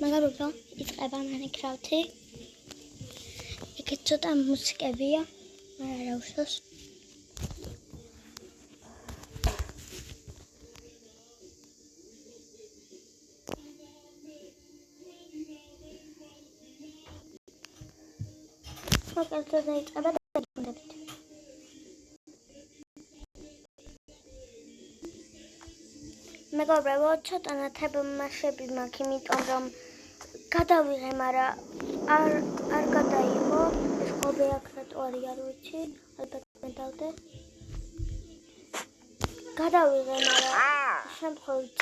მაგრამ უფრო იწყება მანიკრაფტი. ეგეთ ცოტა მუსიკებია, მაგრამ არა უშავს. მოკალთა დაიწყება დაბრუნებით. მეგობრებო, ცოტა ნათებმაშები მაქვს, იმიტომ რომ გადავიღე, მაგრამ არ გადაიღო. ეს ყობე აქ რატო არის, არ ვიცი, ალბათ მედავდე. გადავიღე, მაგრამ შემთხვევით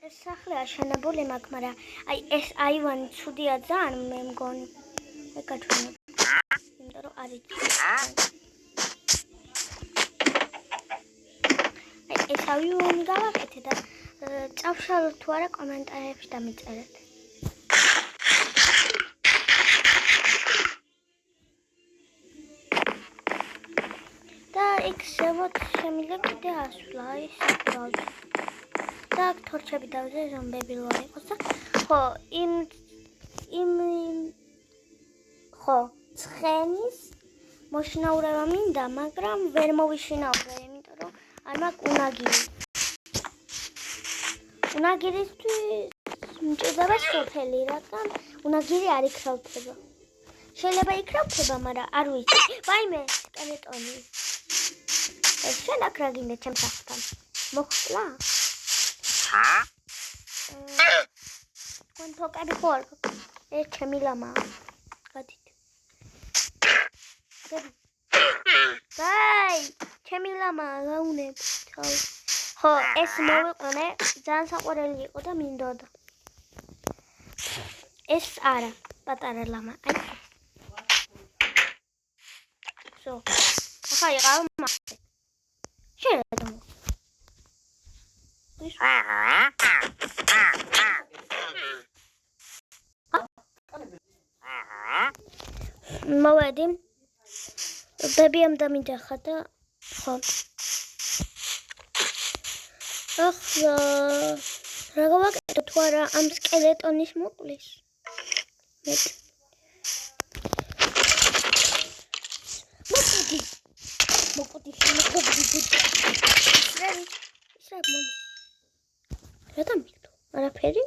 ეს სახლი აშენებული მაქვს, მაგრამ აი ეს აივანი ცუდია ძალიან, მე მგონი. ეკაჩვენებ. იმიტომ რომ არის ეს აივანი გავაკეთე და წავშალოთ თუ არა კომენტარებში დამიწერეთ. და იქ ზემოთ შემიძლია კიდე ასვლა, ის საკრავი. და აქ თორჩები დავზე, ზომბები რო იყოს და ხო, ცხენის მოშინაურება მინდა, მაგრამ ვერ მოვიშინაურე, იმიტომ რომ არ მაქვს უნაგირი. უნაგირისთვის მჭირდება სოფელი, რადგან უნაგირი არ იქრავდება. შეიძლება იქრავდება, მაგრამ არ ვიცი. ვაიმე, სკელეტონი. შენ აქ რა გინდა ჩემს სახლთან? მოხსლა? თქვენ თოკები ხო არ გაქვთ? ეს ჩემი ლამაა. გადით. გაი, ჩემი ლამაა, გაუნებ. ხო, ეს მოვიყვნე, ძალიან საყვარელი იყო და მინდოდა. ეს არა, პატარა ლამა. აი. So, ახლა იყავ მასე. შეიძლება. მოვედი. ბებიამ დამიდახა და ხო. ახლა რა გავაკეთო თუ არა ამ სკელეტონის მოკვლის? მოკვდი. რა დამიგდო? არაფერი?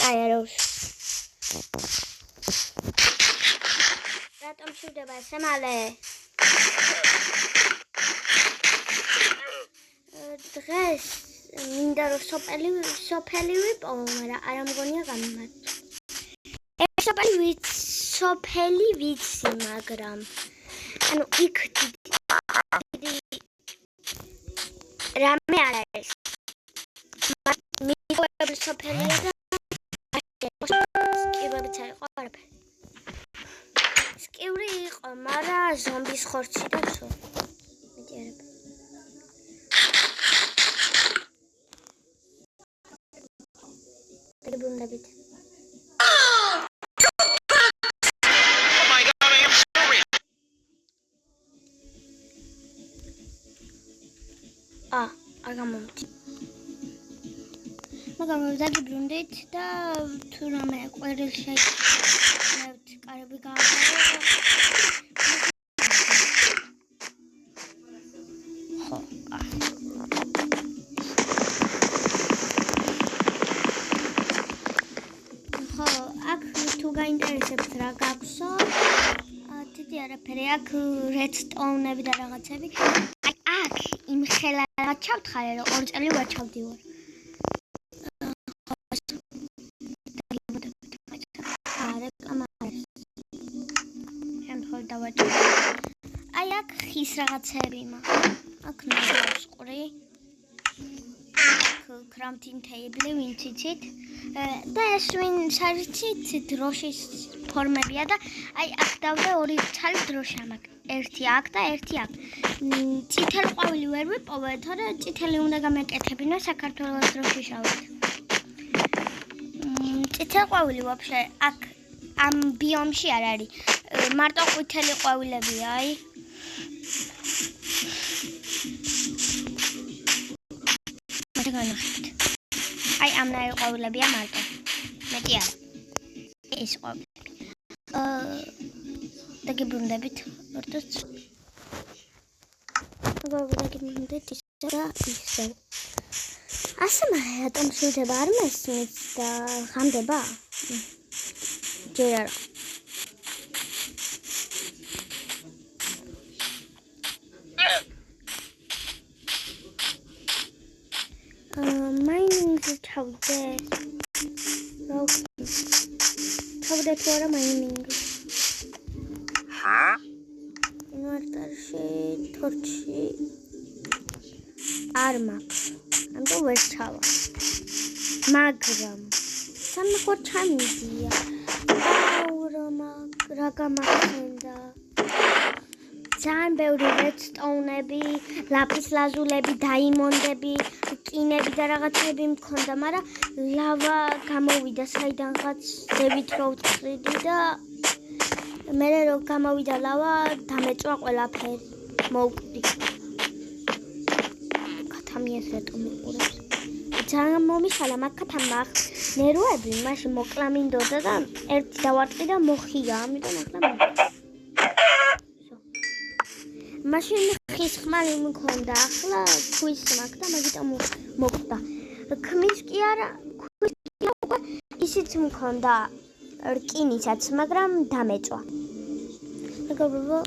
აი არა უშ. რატომ შევდება ესე მალე? დღეს მინდა რომ სოფელი ვიპოვო, მაგრამ არ მგონია გამიმართო. ეს სოფელი ვიცი, მაგრამ ანუ იქ რამე არ არის. მიგოები სოფელია და სკივებიც იყო არაფერი. სკივრი იყო, მაგრამ ზომბის ხორცი და სულ. მიდიარებ. დაბრუნებით. არ გამომდი. მაგრამ დაბრუნდით და თუ რამე ყვერილ შეიქმნებთ, კარები გააყენოთ. ხო, აქ თუ გაინტერესებთ რა გაქვსო, დიდი არაფერი, აქ redstone-ები და რაღაცები. აქ იმ ხელა ჩავთხარე, რომ 2 წელი ვაჩავდი ვარ. აი აქ ხის რაღაცები მაქვს. აქ ნაგვავს ყური. აქ crafting table ვინც იცით. და ეს ვინც არ იცით, დროშის ფორმებია და აი აქ დავდე 2 ცალი დროშა მაქვს. ერთი აქ და ერთი აქ. წითელი ყვავილი ვერ ვიპოვე, თორე წითელი უნდა გამეკეთებინა საქართველოს დროშიშავით. წითელი ყვავილი ვაფშე აქ ამ ბიომში არ არის. მარტო ყვითელი ყვავილებია, აი. ხოთე განახეთ. აი ამნაირი ყვავილებია მარტო. მეტი არა. ეს ყვავილები. დაგიბრუნდებით ვერდაც. დაგიბრუნდეთ ისე ისე. ასე რატომ შეიძლება არ მესმის და ხამდება? ჯერ არა. მაინინგზე ჩავდე. ჩავდე თუ არა მაინინგზე. ინვერტორში, თორჩი არ მაქვს. ამიტომ ვერ ჩავა. მაგრამ სამხო ჩამიდია. რა გამახსენდა? ძალიან ბევრი redstone-ები, ლაპის ლაზულები, დაიმონდები, კინები და რაღაცები მქონდა, მაგრამ ლავა გამოვიდა საიდანღაც ზევით რო ვწრიდი და მე რო გამოვიდა ლავა, დამეწვა ყველაფერი. მოვკვდი. კათამიეს რატომ იყურებს? ძალიან მომიხალა მაგათამ ნერვები, მაშინ მოკლა მინდოდა და ერთი დავარტყი და მოხია, ამიტომ ახლა მაშინ ხის ხმალი მქონდა, ახლა ქვის მაქვს და მაგიტომ მოკვდა. ქმის კი არა, ქვის კი არა, ისიც მქონდა რკინისაც, მაგრამ დამეწვა. მეგობრებო,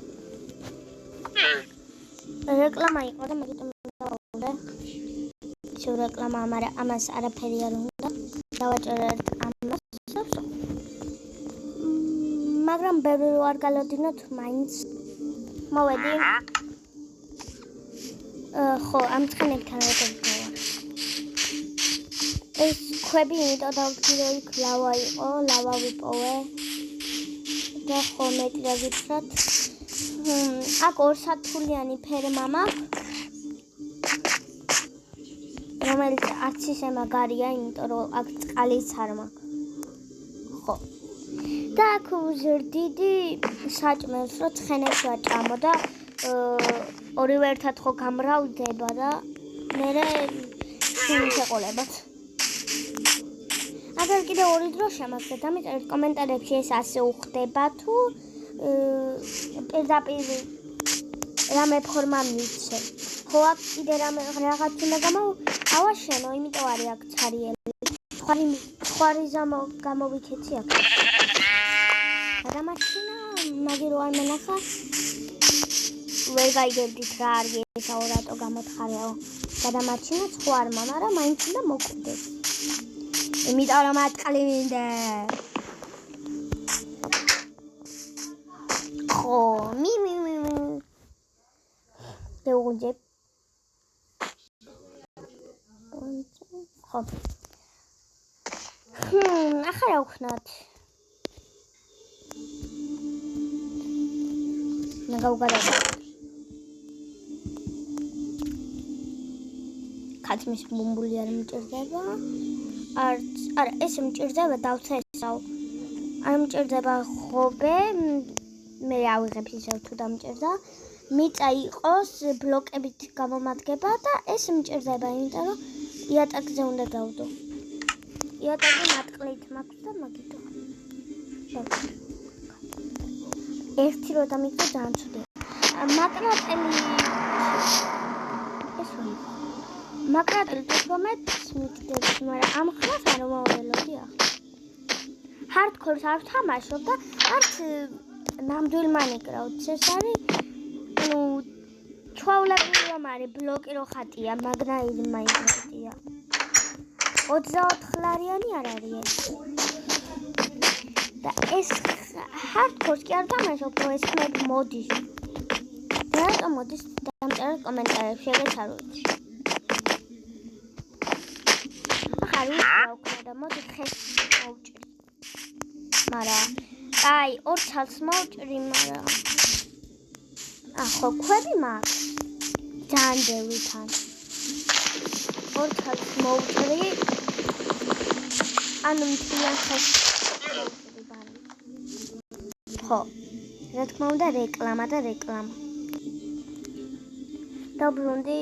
რეკლამა იყო და მაგიტომ დავუყურე. ისე რეკლამა, მაგრამ ამას არაფერი არ უნდა. დავაჭერეთ ამას. მაგრამ ბევრი რო არ გალოდინოთ, მაინც მოვედი. ხო, ამ ცხენებთან რატომ გავარ? ეს ქვები იმიტომ დავდგი, რომ იქ ლავა იყო, ლავა ვიპოვე. და ხო მეტი რა გითხრათ. აქ 2 სართულიანი ფერმა მაქვს. რომელიც არც ისე მაგარია, იმიტომ რომ აქ წყალიც არ მაქვს. ხო. და აქ ვზრდიდი საჭმელს, რომ ცხენებს ვაჭამო და ორივე ერთად ხო გამრავლდება და მერე შვილს ეყოლებათ. აგერ კიდე ორი დრო შემაგდეთ, დამიწერეთ კომენტარებში ეს ასე უხდება თუ პირდაპირ რამე ფორმა მიცე. ხო აქ კიდე რაღაც უნდა ავაშენო, იმიტომ არის აქ ცარიელი. ხვარი გამოვიქეცი აქ. გადამაჩინა, მაგი რო არ მენახა. ვერ გაიგებდით რა არის ესა რატო გამოთხარეო. გადამაჩინა ხვარმა, მაგრამ მაინც უნდა მოკვდეს. იმიტომ რომ ატყალი მინდა. ხო, დეუღუნჯე. ხო. ახლა რა ვქნათ? ნაგავგარება. კაცმის ბუმბული არ მჭირდება. არა, ეს მჭირდება დავცა ესაო. არ მჭირდება ხობე. მე ავიღებ ისევ თუ დამჭირდა. მიწა იყოს ბლოკებით გამომადგება და ეს მჭირდება, იმიტომ რომ იატაკზე უნდა დავდო. იატაკი მატყლით მაქვს და მაგითო. ერთი რო დამიწყო ძალიან ცუდია. მაკრატელი ეს რა? მაკრატელი თორმეტ მიტდებს, მაგრამ ამ ხმას არ მოველოდი ახლა. ჰარდკორს არ ვთამაშობ და არც ნამდვილ მაინკრაფტს ეს არის. ნუ ჩაულებული რომ არის ბლოკი რო ხატია, მაგნაირი მაინკრაფტია. 24 ლარიანი არ არის ეს. და ეს ჰარდკორს კი არ თამაშობ, ეს ხმები მოდის. რატომ მოდის? დამწერეთ კომენტარებში, ეგეც არ ვიცი. ახლა რა ვქნა და მოდი ხეს მოვჭრი. მაგრამ აი, 2 ცალს მოვჭრი, მაგრამ ახო ქვები მაქვს. ძალიან ბევრი თან. 2 ცალს მოვჭრი. ანუ მთლიან ხეს მოვჭრი ბარი. ხო. რა თქმა უნდა რეკლამა და რეკლამა. დაბრუნდი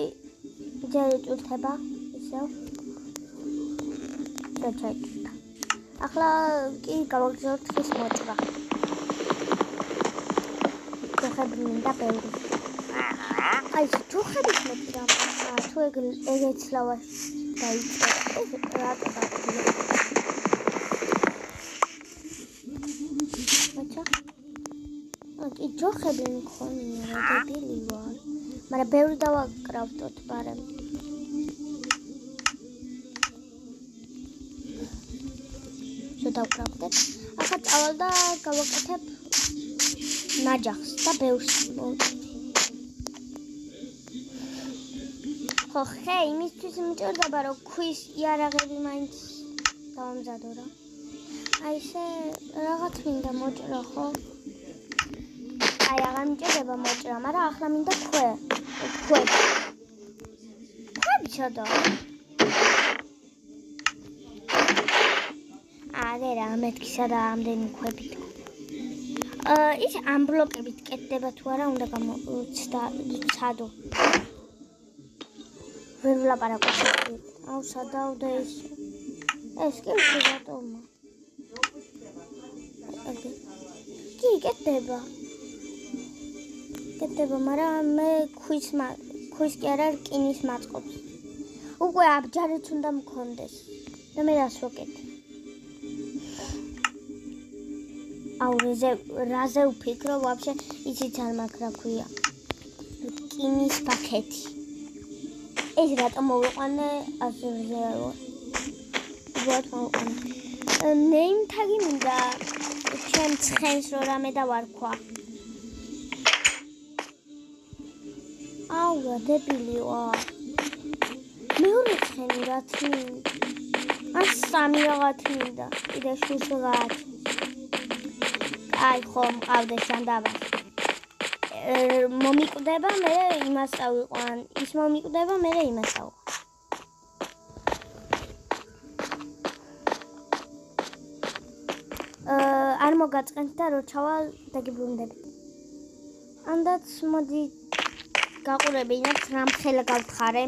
ჯერ ჭურთება ისევ. და ჩაიკეტა. ახლა კი გავაგზავნოთ ხის მოჭრა. ჯოხები მინდა ბევრი. აი, ჯოხების მოჭრა. თუ ეგეც ლავაში დაიწყე. ეს რატო დაიწყე? ბაჭა. აი, ჯოხები მქონია, რა დებილი ვარ. მაგრამ ბევრი დავაკრავდოთ, პარემ. დავკრავდეთ. ახლა წავალ და გავაკეთებ ნაჯახს და ბევრს. ხო, ხე, იმისთვის მჭირდება, რომ ქვის იარაღები მაინც დავამზადო რა. აი ესე რაღაც მინდა მოჭრა, ხო? აი, აღარ მჭირდება მოჭრა, მაგრამ ახლა მინდა ქვები. ქვები ჩადო. აგერა მეთქისა და ამდენი ქვებით. ის ამ ბლოკებით კეთდება თუ არა უნდა გამოცადო. ვერ ვლაპარაკობ. აუ სადავდა ეს. ეს კი რატომა? კი კეთდება. მაგრამ მე ქვის კი არა რკინის მაწყობს. უკვე აბჯარიც უნდა მქონდეს. და მე რას ვაკეთებ? აუ რაზე ვფიქრო ვაფშე იცით არ მაქვს რა ქვია რკინის პაკეტი ეს რატომ მოვიყვანე ასე ვზეარო ვარ მოვიყვანე name tag-ი მინდა ჩემ ცხენს რო რამე დავარქვა აუ რა დებილი ვარ მეორე ცხენი რაც მინდა ან სამი რაღაც მინდა კიდე შუს რაღაც აი ხო მყავდეს ანდაბას მომიკვდება მე იმას წავიყვან ის მომიკვდება მე იმას წავ არ მოგაწყენთ და რო ჩავალ დაგიბრუნდები ანდაც მოდი გაყურებინათ რამხელა გავთხარე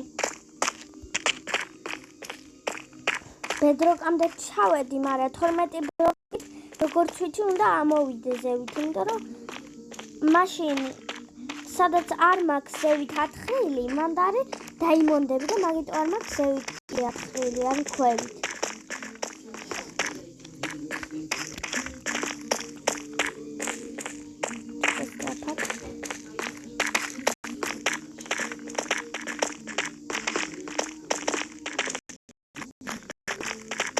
ბედროკამდე ჩავედი მაგრამ 12 ბლოკით როგორც ვიცი უნდა ამოვიდე ზევით იმიტომ რომ მაშინ სადაც არ მაქვს ზევით ათხრილი მან და არის დაიმონდები და მაგიტო არ მაქვს ზევით ათხრილი არის ქვევით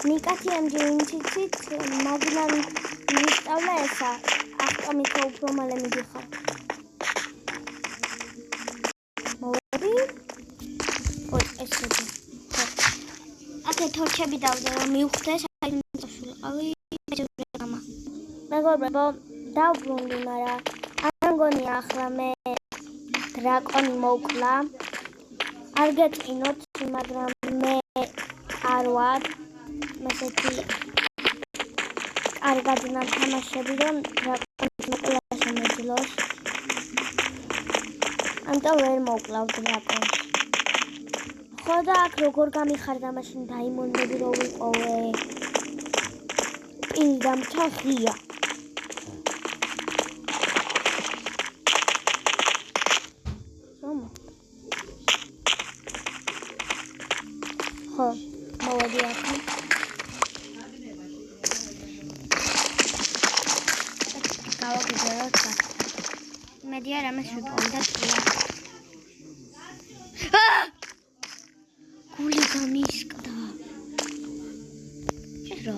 მიკათი ამჯერინჩიცით მაგინან მისწავლა ესა ავტომიტო უფრო მალე მიდიხარ მოვედი ой ესე აკე თორჩები დავდე რომ მივხვდეს აი მიწაშულყავი მეჯერგამა მეგობრებო დავბრუნდი მაგრამ არ მგონია ახლა მე დრაკონი მოვკლა არ გეტყინოთ მაგრამ მე არ ვარ მასეთი კარგად ნათამაშები რომ დრაკონის მოკლას შემეძლოს ამიტომ ვერ მოკლავ დრაკონს ხო და აქ როგორ გამიხარდა მაშინ დაიმონდები რო ვიყოვე პირდამ ჩახია ხო მოვედი აქ გავაგზავნოთ მედი არ ამას ვიპოვე და გული გამისკდა ეს რა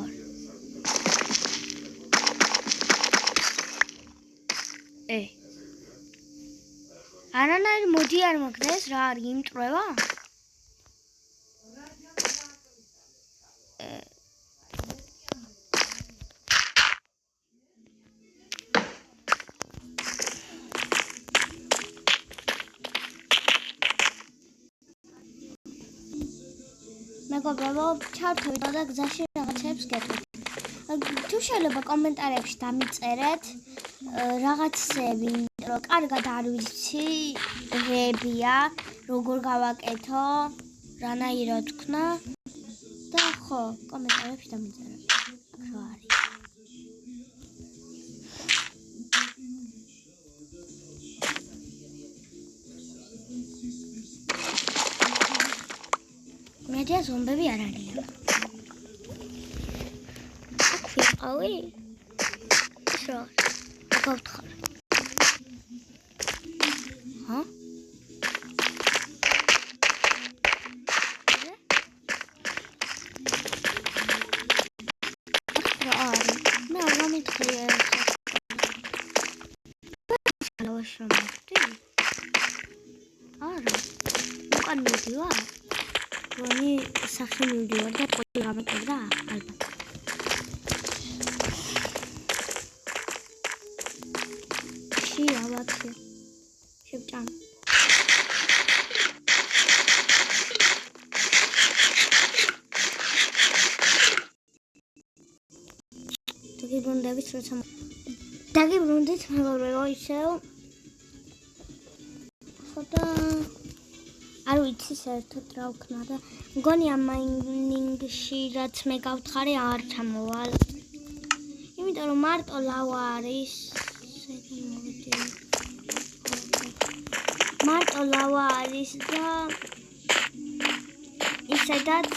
არანაირი მოდი არ მაგდეს რა არის იმტრევა მეგობრებო, ჩავთვლით და გზაში რაღაცებს გეტყვით. თუ შეიძლება კომენტარებში დამიწერეთ რაღაცები, რომ კარგად არ ვიცი, რებია, როგორ გავაკეთო, რანაირად ვქნა და ხო, კომენტარებში დამიწერე. აქ რა არის? მეჯა ზომბები არ არიან. აქ ვიყავი? ის რა? გავთხარ. ჰა? Bukan video ini saksi video ada poin kami kerja albat siapa sih siapa tadi belum David sama tadi belum David sama Royce არ ვიცი საერთოდ რა ვქნა და მგონია მაინინგში რაც მე გავთხარი არ ჩამოვალ. იმიტომ რომ მარტო ლავა არის. მარტო ლავა არის და ისედაც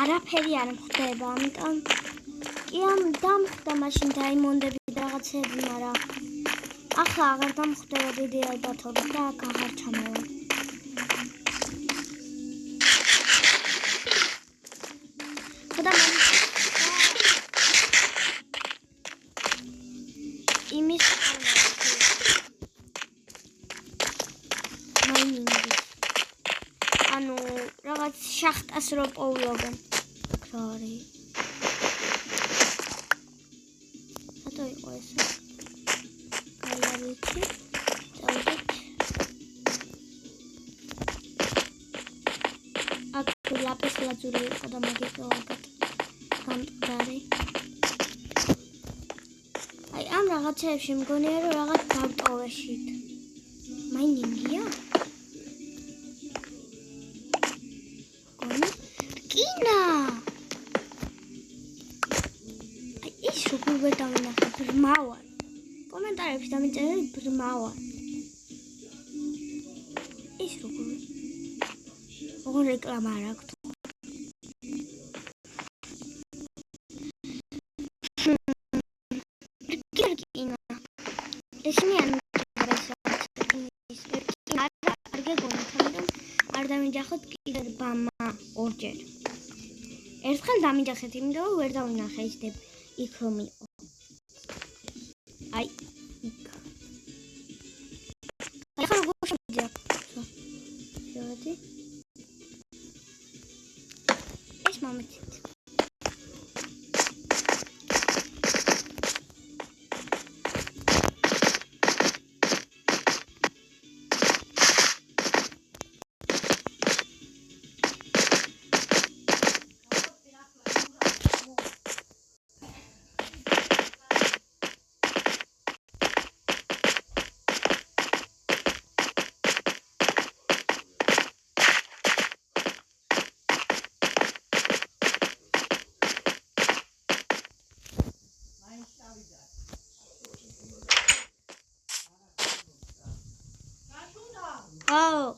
არაფერი არ ხდება, ამიტომ კი ამ დამხდა მაშინ დაიმონდები და რაღაცები, მაგრამ ახლა აღარ დამხდება დიდი ალბათობით და აქ აღარ ჩამოვალ. იმის ანუ რაღაც შახტას რო პოულობენ. რა არის? რატო იყო ესე? გაიარეთ. დავიდეთ. აქ ლაპის ლაძური იყო და მოგიწევათ. გამტარი. ამ რაღაცებში მგონია რომ რაღაც დავტოვეშით. მაინინგია? კინა. ის როგორ დავინახე ბრმავარ. კომენტარებში დამიწერე ბრმავარ. ის როგორ რეკლამა არ აქვს. ესენი არ დამიჯახოთ კიდე ბამა ორჯერ. ერთხელ დამიჯახეთ, იმიტომ რომ ვერ დავინახე ის იქ რომ იყო. აი, იქ. ახლა როგორ შევიძახ? შევედი. ეს მომეცით. Oh.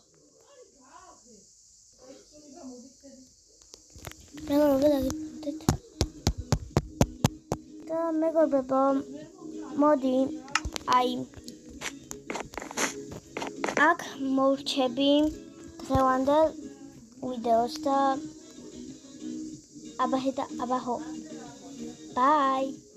მეგობრებო, მოდი, აი აქ მოვრჩები დღევანდელ ვიდეოს და აბაჰო. Bye.